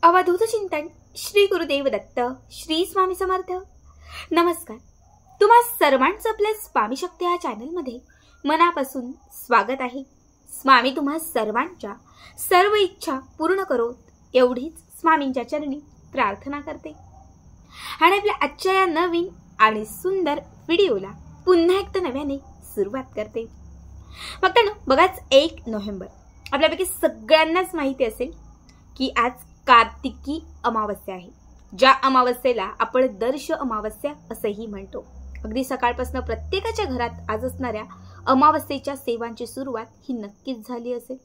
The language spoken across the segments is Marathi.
अवधूत चिंतन श्री गुरुदेव दत्त श्री स्वामी समर्थ। नमस्कार, तुम्हा सर्वांचं आपल्या स्वामी शक्ती या चॅनल मध्ये मनापासून स्वागत आहे। स्वामी तुम्हा सर्वांच्या सर्व इच्छा पूर्ण करो एवढीच स्वामींच्या चरणी प्रार्थना करते आणि आपल्या आजच्या या नवीन आणि सुंदर व्हिडिओला पुन्हा एकदा नव्याने सुरुवात करते। फक्त बघाच 1 नोव्हेंबर आपल्यापैकी सगळ्यांनाच माहिती असेल की आज कार्तिकी अमावस्या आहे, ज्या अमावस्येला आपण दर्श अमावस्या असेही म्हणतो। अगदी सकाळपासून प्रत्येकाच्या घरात आज असणाऱ्या अमावस्येच्या सेवांची सुरुवात ही नक्कीच झाली असेल।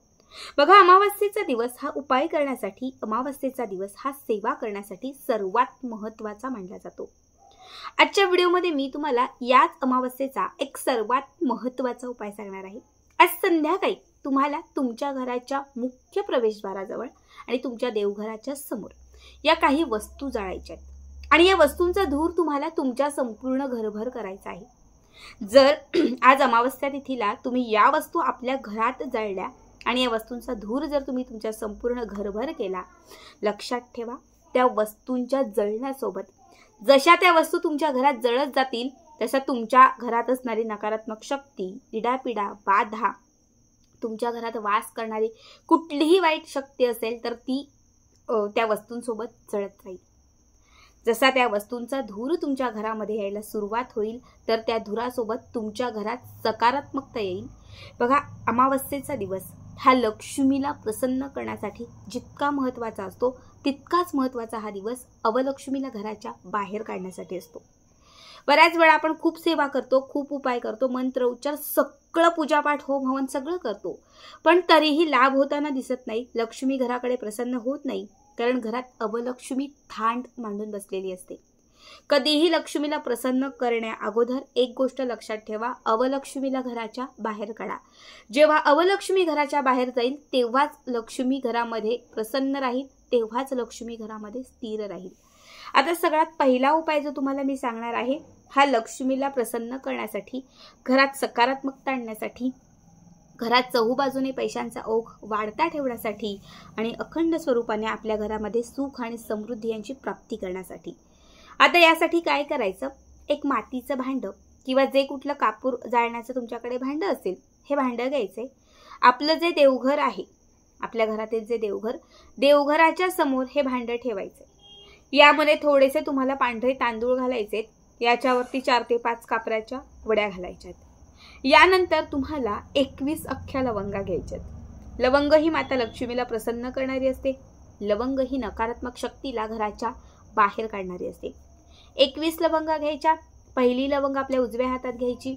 बघा, अमावस्येचा दिवस हा उपाय करण्यासाठी, अमावस्येचा दिवस हा सेवा करण्यासाठी सर्वात महत्त्वाचा मानला जातो। आजच्या व्हिडिओमध्ये मी तुम्हाला याच अमावस्येचा एक सर्वात महत्त्वाचा उपाय सांगणार आहे। आज संध्याकाळी तुम्हाला तुमच्या घराच्या मुख्य प्रवेशद्वाराजवळ आणि तुमच्या देवघराच्या समोर या काही वस्तू जाळायच्या आहेत आणि या वस्तूंचा धूर तुम्हाला तुमच्या संपूर्ण घरभर करायचा आहे। जर आज अमावस्या तिथीला तुम्ही या वस्तू आपल्या घरात जाळल्या आणि या वस्तूंचा धूर जर तुम्ही तुमच्या संपूर्ण घरभर केला, लक्षात ठेवा, त्या वस्तूंच्या जळण्यासोबत जशा त्या वस्तू तुमच्या घरात जळत जातील तसा तुमच्या घरात असणारी नकारात्मक शक्ती, इडापिडा, बाधा, तुमच्या घरात वास करणारी कुठलीही वाईट शक्ती असेल तर ती त्या वस्तूंसोबत जळत राहील। जसा त्या वस्तूंचा धूर तुमच्या घरामध्ये यायला सुरुवात होईल तर त्या धुरासोबत तुमच्या घरात सकारात्मकता येईल। बघा, अमावस्येचा दिवस हा लक्ष्मीला प्रसन्न करण्यासाठी जितका महत्त्वाचा असतो तितकाच महत्त्वाचा हा दिवस अवलक्ष्मीला घराच्या बाहेर काढण्यासाठी असतो। बऱ्याच वेळा आपण खूप सेवा करतो, खूप उपाय करतो, मंत्र उच्चार सगळं पूजापाठ होम हवन सगळं करतो, पण तरीही लाभ होताना दिसत नाही। लक्ष्मी घराकडे प्रसन्न होत नाही, कारण घरात अवलक्ष्मी थांड मांडून बसलेली असते। कधीही लक्ष्मीला प्रसन्न करण्या अगोदर एक गोष्ट लक्षात ठेवा, अवलक्ष्मीला घराच्या बाहेर काढा। जेव्हा अवलक्ष्मी घराच्या बाहेर जाईल तेव्हाच लक्ष्मी घरामध्ये प्रसन्न राहील, तेव्हाच लक्ष्मी घरामध्ये स्थिर राहील। आता सगळ्यात पहिला उपाय जो तुम्हाला मी सांगणार आहे हा लक्ष्मीला प्रसन्न करण्यासाठी, घरात सकारात्मकता आणण्यासाठी, घरात चहूबाजूने पैशांचा ओघ वाढता ठेवण्यासाठी आणि अखंड स्वरूपाने आपल्या घरामध्ये सुख आणि समृद्धी यांची प्राप्ती करण्यासाठी। आता यासाठी काय करायचं, एक मातीचं भांडं किंवा जे कुठलं कापूर जाळण्याचं तुमच्याकडे भांडं असेल हे भांडं घ्यायचंय। आपलं जे देवघर आहे, आपल्या घरातील जे देवघर, देवघराच्या समोर हे भांडं ठेवायचं। यामध्ये थोडेसे तुम्हाला पांढरे तांदूळ घालायचे, याच्यावरती 4 ते 5 कापराच्या वड्या घालायच्यात। यानंतर तुम्हाला 21 अख्ख्या लवंगा घ्यायच्यात। लवंग ही माता लक्ष्मीला प्रसन्न करणारी असते। लवंग ही नकारात्मक शक्तीला घराच्या बाहेर काढणारी असते। 21 लवंगा घ्यायच्या। पहिली लवंग आपल्या उजव्या हातात घ्यायची,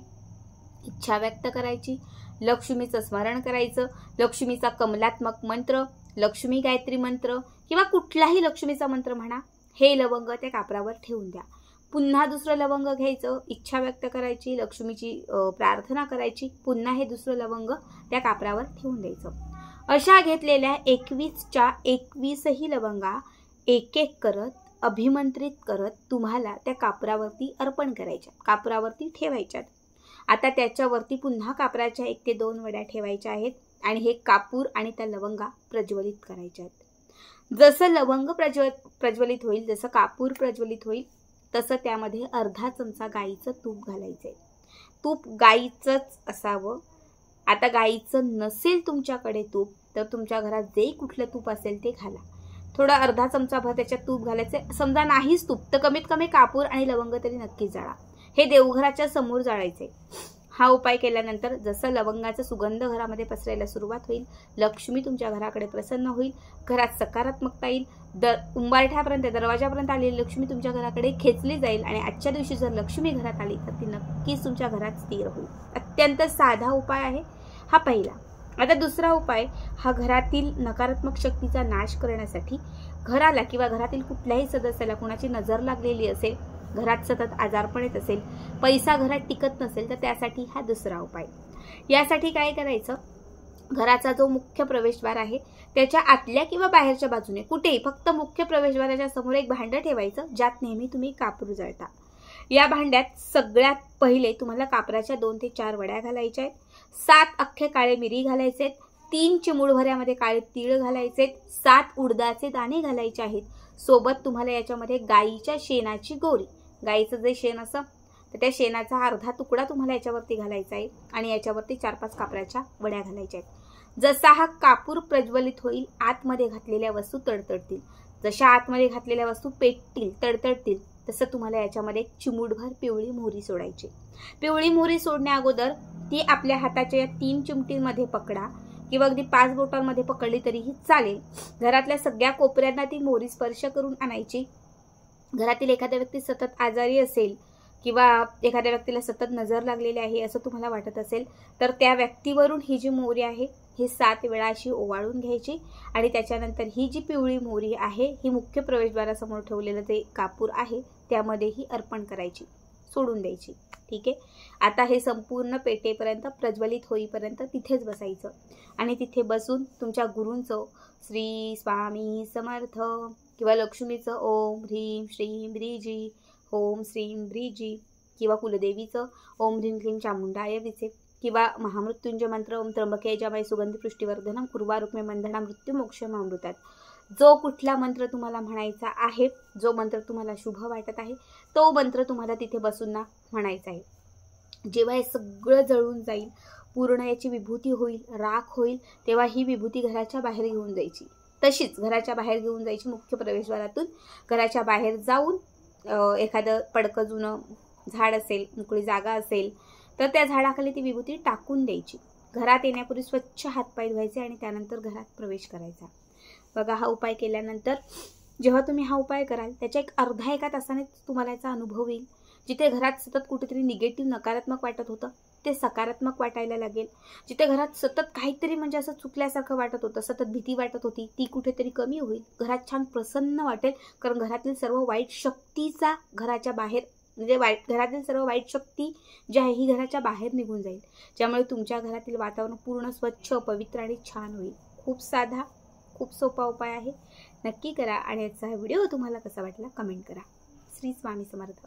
इच्छा व्यक्त करायची, लक्ष्मीचं स्मरण करायचं, लक्ष्मीचा कमलात्मक मंत्र, लक्ष्मी गायत्री मंत्र किंवा कुठलाही लक्ष्मीचा मंत्र म्हणा, हे लवंग त्या कापरावर ठेवून द्या। पुन्हा दुसरं लवंग घ्यायचं, इच्छा व्यक्त करायची, लक्ष्मीची प्रार्थना करायची, पुन्हा हे दुसरं लवंग त्या कापरावर ठेवून द्यायचं। अशा घेतलेल्या 21च्या 21ही लवंगा एक एक करत, अभिमंत्रित करत तुम्हाला त्या कापरावरती अर्पण करायच्या, कापरावरती ठेवायच्यात। आता त्याच्यावरती पुन्हा कापराच्या 1 ते 2 वड्या ठेवायच्या आहेत आणि हे कापूर आणि त्या लवंगा प्रज्वलित करायच्या आहेत। जसं लवंग प्रज्वलित होईल, जसं कापूर प्रज्वलित होईल, तसं त्यामध्ये अर्धा चमचा गाईचं तूप घालायचंय। तूप गाईचंच असावं। आता गाईचं नसेल तुमच्याकडे तूप तर तुमच्या घरात जे कुठलं तूप असेल ते घाला। थोडा अर्धा चमचाभर त्याच्यात तूप घालायचं। समजा नाहीच तूप तर कमीत कमी कापूर आणि लवंग तरी नक्की जाळा। हे देवघराच्या समोर जाळायचे। हा उपाय केल्यानंतर जसं लवंगाचा सुगंध घरामध्ये पसरायला सुरुवात होईल, लक्ष्मी तुमच्या घराकडे प्रसन्न होईल, घरात सकारात्मकता येईल, उंबरठ्यापर्यंत, दरवाजापर्यंत आलेली लक्ष्मी तुमच्या घराकडे खेचली जाईल आणि आजच्या दिवशी जर लक्ष्मी घरात आली तर ती नक्कीच तुमच्या घरात स्थिर होईल। अत्यंत साधा उपाय आहे हा पहिला। आता दुसरा उपाय हा घरातील नकारात्मक शक्तीचा नाश करण्यासाठी, घराला किंवा घरातील कुठल्याही सदस्याला कुणाची नजर लागलेली असेल, घरात सतत आजारपण येत असेल, पैसा घरात टिकत नसेल तर त्यासाठी हा दुसरा उपाय। यासाठी काय करायचं, घराचा जो मुख्य प्रवेशद्वार आहे त्याच्या आतल्या किंवा बाहेरच्या बाजूने कुठेही फक्त मुख्य प्रवेशद्वाराच्या समोर एक भांडं ठेवायचं ज्यात नेहमी तुम्ही कापूर जाळता। या भांड्यात सगळ्यात पहिले तुम्हाला कापराच्या 2 ते 4 वड्या घालायच्या आहेत, 7 अख्खे काळे मिरी घालायचे, 3 चिमूटभर काळे तीळ घालायचे, 7 उडदाचे दाणे घालायचे आहेत. सोबत तुम्हाला याच्यामध्ये गाईच्या शेणाची गोरी, गाईचं जे शेण असं तर त्या शेणाचा अर्धा तुकडा तुम्हाला याच्यावरती घालायचा आहे आणि याच्यावरती 4-5 कापराच्या वड्या घालायच्या आहेत. जसा हा कापूर प्रज्वलित होईल, आतमध्ये घातलेल्या वस्तू तडतडतील. जशा आतमध्ये घातलेल्या वस्तू पेटतील, तडतडतील, तसं तुम्हाला याच्यामध्ये चिमूटभर पिवळी मोहरी सोडायची. पिवळी मोहरी सोडण्या अगोदर ती आपल्या हाताच्या या 3 चिमटींमध्ये पकडा किंवा अगदी 5 बोटांमध्ये पकडली तरीही चालेल. घरातल्या सगळ्या कोपऱ्यांना ती मोहरी स्पर्श करून आणायची. घरातील एखाद्या व्यक्ती सतत आजारी असेल किंवा एखाद्या व्यक्तीला सतत नजर लागलेली आहे असं तुम्हाला वाटत असेल तर त्या व्यक्तीवरून ही जी मोहरी आहे ही 7 वेळा अशी ओवाळून घ्यायची आणि त्याच्यानंतर ही जी पिवळी मोहरी आहे ही मुख्य प्रवेशद्वारासमोर ठेवलेलं जे कापूर आहे त्यामध्ये ही अर्पण करायची, सोडून द्यायची. ठीक आहे. आता हे संपूर्ण पेटेपर्यंत प्रज्वलित होईपर्यंत तिथेच बसायचं आणि तिथे बसून तुमच्या गुरूंचं श्री स्वामी समर्थ किंवा लक्ष्मीचं ओम ह्रीं श्रीं ब्रीजी, ओम श्रीं ब्रीजी किंवा कुलदेवीचं ओम ह्रीं क्लीं चामुंडाय विचे किंवा महामृत्युंजय मंत्र ओम त्र्यंबके यजामहे सुगंधी पुष्टिवर्धनम कुर्वा रुक्मे बंधना मृत्यू मोक्षम अमृतात. जो कुठला मंत्र तुम्हाला म्हणायचा आहे, जो मंत्र तुम्हाला शुभ वाटत आहे तो मंत्र तुम्हाला तिथे बसून ना म्हणायचा आहे. जेव्हा हे सगळं जळून जाईल, पूर्ण याची विभूती होईल, राख होईल, तेव्हा ही विभूती घराच्या बाहेर घेऊन जायची. तशीच घराच्या बाहेर घेऊन जायची मुख्य प्रवेशद्वारातून. घराच्या बाहेर जाऊन एखादं पडकं जुनं झाड असेल, मोकळी जागा असेल तर त्या झाडाखाली ती विभूती टाकून द्यायची. घरात येण्यापूर्वी स्वच्छ हातपाय धुवायचे आणि त्यानंतर घरात प्रवेश करायचा. बघा, हा उपाय केल्यानंतर जेव्हा तुम्ही हा उपाय कराल त्याच्या अर्धा 1 तासाने तुम्हाला याचा अनुभव येईल. जिथे घरात सतत कुठेतरी निगेटिव्ह नकारात्मक वाटत होतं ते सकारात्मक वाटायला लागेल. जिथे घरात सतत काहीतरी म्हणजे असं चुकल्यासारखं वाटत होतं, सतत भीती वाटत होती, ती कुठेतरी कमी होईल. घरात छान प्रसन्न वाटेल, कारण घरातील सर्व वाईट शक्तीचा घराच्या बाहेर म्हणजे घरातील सर्व वाईट शक्ती जी आहे ही घराच्या बाहेर निघून जाईल, ज्यामुळे तुमच्या घरातील वातावरण पूर्ण स्वच्छ, पवित्र आणि छान होईल. खूप साधा, खूप सोपा उपाय आहे. नक्की करा आणि याचा व्हिडिओ तुम्हाला कसा वाटला कमेंट करा. श्री स्वामी समर्थ.